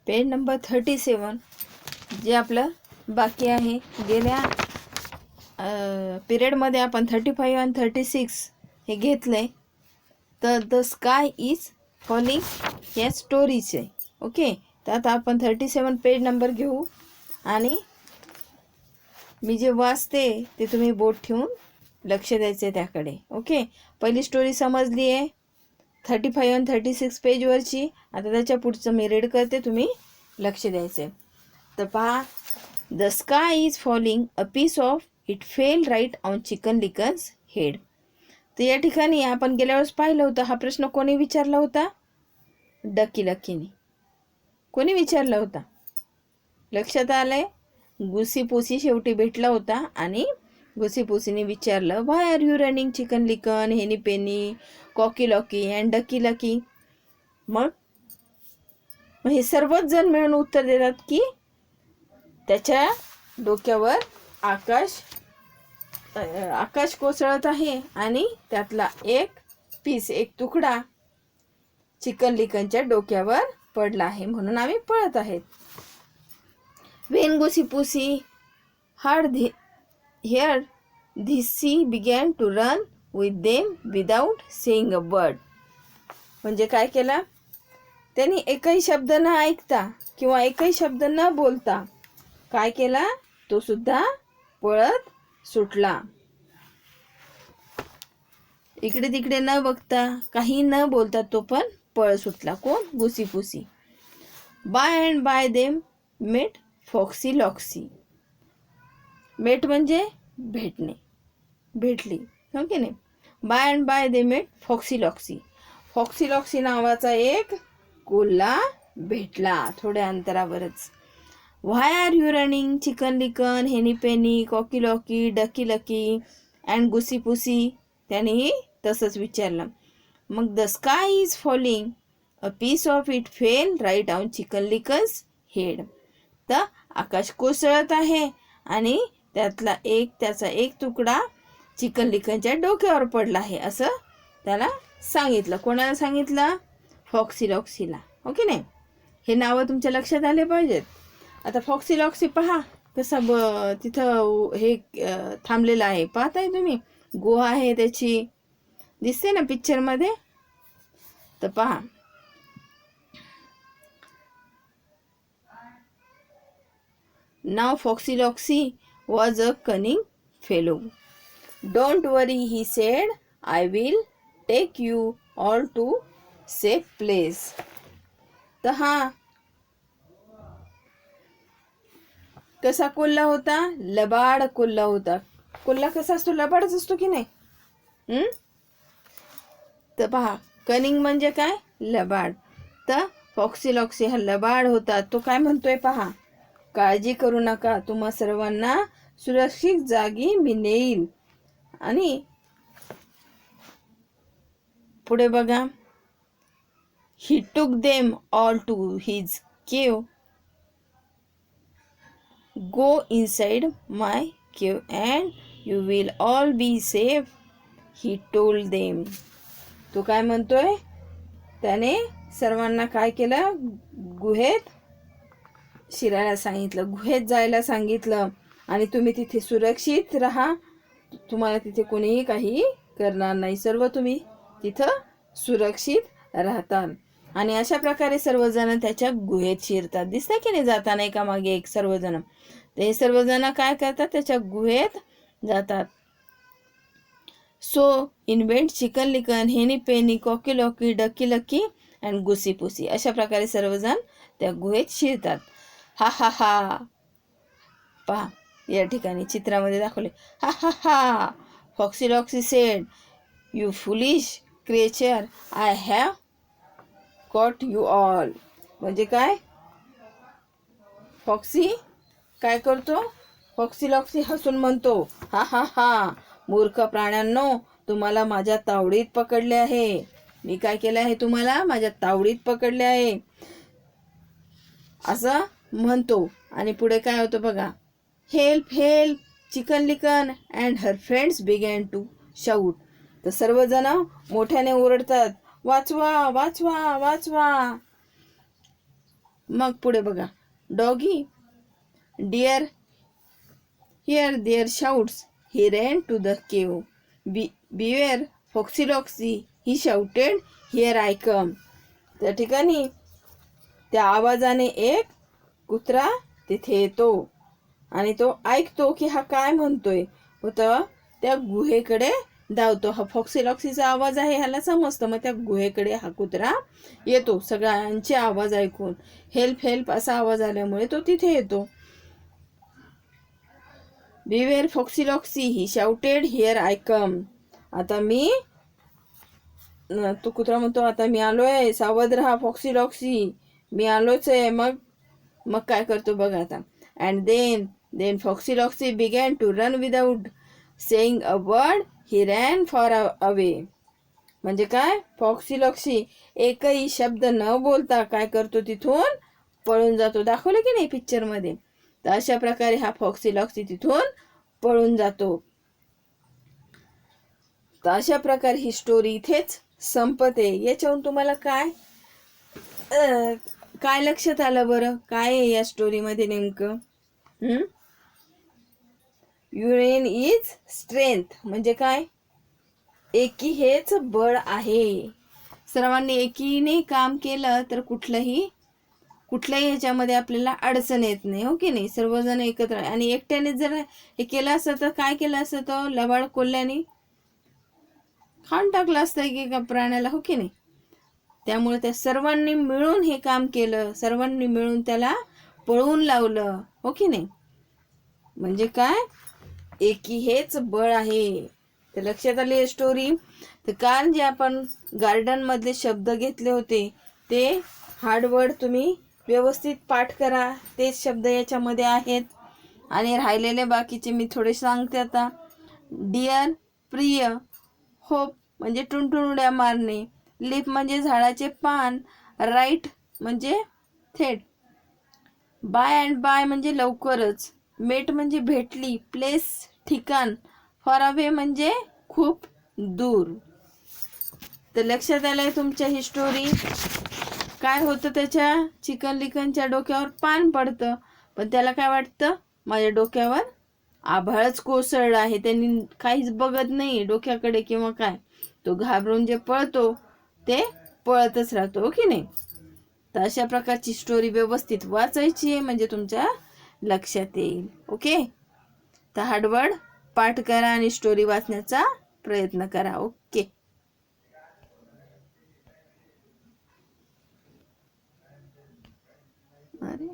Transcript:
Page number 37 जे आपलं बाकी आहे. गेल्या पिरियडमध्ये आपण 35 आणि 36 हे घेतलंय. तर द स्काय इज फॉलिंग या स्टोरीचे. ओके, तर आता आपण 37 पेज नंबर घेऊ आणि मी जे वाचते ते तुम्ही बोट ठेवून लक्ष द्यायचे त्याकडे. ओके, पहिली स्टोरी समजली आहे 35 आणि 36 पेजवरची. आता त्याच्या पुढचं मी रीड करते, तुम्ही लक्ष द्यायचे. तर पहा, the sky is falling a piece of it fell right on Chicken Licken's head. तर या ठिकाणी आपण गेल्या वेळेस पाहिलं होतं. हा प्रश्न कोणी विचारला होता? डकी लकीने. कोणी विचारला होता? लक्षात आलंय? गुसीपुसी शेवटी भेटला होता आणि गुसीपुसीने विचारलं, why are you running Chicken Licken, Henny Penny, Cocky Locky and Ducky Lucky. मग हे सर्वच जण मिळून उत्तर देतात की त्याच्या डोक्यावर आकाश कोसळत आहे आणि त्यातला एक पीस, एक तुकडा चिकन लिकनच्या डोक्यावर पडला आहे, म्हणून आम्ही पळत आहेत. When Goosey heard this, she began to run with them without saying a word. म्हणजे काय केला त्यांनी? एकही शब्द न ऐकता किंवा एकही शब्द न बोलता काय केला? तो सुद्धा पळत सुटला. इकडे तिकडे न बघता, काही न बोलता तो पण पळत सुटला. कोण? Goosey Poosey. By and by them met Foxy Loxy. Met म्हणजे भेटणे, भेटली, हो की नाही? By and by they met Foxy Loxy. Foxy Loxy नावाचा एक कोल्हा भेटला थोड्या अंतरावरच. Why are you running Chicken Licken, Henny Penny, Cocky Locky, Ducky Lucky and Goosey Poosey. त्यानेही तसंच विचारलं. मग the sky is falling a piece of it fell right on Chicken Licken's head. तर आकाश कोसळत आहे आणि त्याचा एक तुकडा चिकन लिकनच्या डोक्यावर पडला आहे, असं त्याला सांगितलं. कोणाला सांगितलं? फॉक्सी लॉक्सीला, हो की नाही? हे नावं तुमच्या लक्षात आले पाहिजेत. आता फॉक्सी लॉक्सी पहा कसं तिथं हे थांबलेलं आहे. पाहताय तुम्ही? गुहा आहे त्याची, दिसते ना पिक्चरमध्ये. तर पहा, Now Foxy Loxy was a cunning fellow. Don't worry, he said, I will take you all to safe place. तर हा कसा कोल्हा होता? लबाड कोल्हा होता. कोल्हा कसा असतो? लबाडच असतो की नाही? तर पहा, कनिंग म्हणजे काय? लबाड. तर फॉक्सी लॉक्सी हा लबाड होता. तो काय म्हणतोय पहा, काळजी करू नका, तुम्हा सर्वांना सुरक्षित जागी मी नेईल. आणि पुढे बघा, ही टूक देम ऑल टू हिज केव. गो इनसाइड माय केव and you will all be safe, he told them. तो काय म्हणतोय? त्याने सर्वांना काय केलं? गुहेत शिरायला सांगितलं, गुहेत जायला सांगितलं आणि तुम्ही तिथे सुरक्षित राहा. तुम्हाला तिथे कोणीही काही करणार नाही. सर्व तुम्ही तिथं सुरक्षित राहतात. आणि अशा प्रकारे सर्वजण त्याच्या गुहेत शिरतात. दिसतं की नाही जाताना एका मागे एक सर्वजण. ते सर्वजण काय करतात? त्याच्या गुहेत जातात. So invent Chicken Licken, Henny Penny, Cocky Locky, Ducky Lucky and Goosey Poosey. अशा प्रकारे सर्वजण त्या गुहेत शिरतात. हा हा हा. पहा, या ठिकाणी चित्रामध्ये दाखवले. हा हा हा. Foxy Loxy said, you foolish creature, I have caught you all. म्हणजे काय? फॉक्सी काय करतो? फॉक्सी लॉक्सी हसून म्हणतो, हा हा हा, मूर्ख प्राण्यांनो, तुम्हाला माझ्या तावडीत पकडले आहे. मी काय केलं आहे? तुम्हाला माझ्या तावडीत पकडले आहे, असं म्हणतो. आणि पुढे काय होतं बघा, help help Chicken Licken and her friends began to shout. तर सर्वजण मोठ्याने ओरडतात, वाचवा वाचवा वाचवा. मग पुढे बघा, Doggy dear hear their shouts, he ran to the cave. Beware Foxy Loxy, he shouted here I come. त्या ठिकाणी त्या आवाजाने एक कुत्रा तिथे येतो आणि तो ऐकतो की हा काय म्हणतोय, व त्या गुहेकडे धावतो. हा फॉक्सिलॉक्सीचा आवाज आहे ह्याला समजतं. मग त्या गुहेकडे हा कुत्रा येतो सगळ्यांचे आवाज ऐकून. हेल्प हेल्प असा आवाज आल्यामुळे तो तिथे येतो. Beware Foxy Loxy, he shouted here I come. आता मी तो कुत्रा म्हणतो, आता मी आलोय, सावध राहा फॉक्सिलॉक्सी, मी आलोच आहे. मग मग काय करतो बघा आता. And then Foxy Loxy began to run without saying a word, he ran far away. म्हणजे काय, फॉक्सिलॉक्सी एकही शब्द न बोलता काय करतो, तिथून पळून जातो. दाखवलं की नाही पिक्चरमध्ये. तर अशा प्रकारे हा फॉक्सिलॉक्सी तिथून पळून जातो. तर अशा प्रकारे ही स्टोरी इथेच संपते. याच्याहून तुम्हाला काय लक्षात आलं बरं, काय आहे या स्टोरीमध्ये नेमकं? युरेन इज स्ट्रेंथ म्हणजे काय, एकी हेच बळ आहे. सर्वांनी एकीने काम केलं तर कुठल्याही ह्याच्यामध्ये आपल्याला अडचण येत नाही, हो की नाही. सर्वजण एकत्र, आणि एकट्याने जर हे केलं असतं तर काय केलं असतं, तर लबाड कोल्ह्याने खाऊन टाकलं असतं एका प्राण्याला, हो की नाही. त्यामुळे त्या सर्वांनी मिळून हे काम केलं, सर्वांनी मिळून त्याला पळवून लावलं, हो की नाही. म्हणजे काय, एकी हेच बळ आहे. तर लक्षात आली स्टोरी. तर काल जे आपण गार्डन मधले शब्द घेतले होते ते हार्डवर्ड तुम्ही व्यवस्थित पाठ करा. तेच शब्द याच्यामध्ये आहेत. आणि राहिलेले बाकीचे मी थोडे सांगते आता. डिअर प्रिय, होप म्हणजे टुणटुण उड्या मारणे, लिप म्हणजे झाडाचे पान, राईट म्हणजे थेट, बाय अँड बाय म्हणजे लवकरच, मेट म्हणजे भेटली, प्लेस ठिकाण, फॉर अवे म्हणजे खूप दूर. तर लक्षात आलंय तुमच्या ही स्टोरी. काय होतं, त्याच्या चिकन लिकनच्या डोक्यावर पान पडतं, पण त्याला काय वाटतं, माझ्या डोक्यावर आभाळच कोसळलं आहे. त्यांनी काहीच बघत नाही डोक्याकडे किंवा काय. तो घाबरून जे पळतो ते पळतच राहतो, हो की नाही. तर अशा प्रकारची स्टोरी व्यवस्थित वाचायची आहे म्हणजे तुमच्या लक्षात येईल. ओके. तर हार्डवर्ड पाठ करा आणि स्टोरी वाचण्याचा प्रयत्न करा. ओके. अरे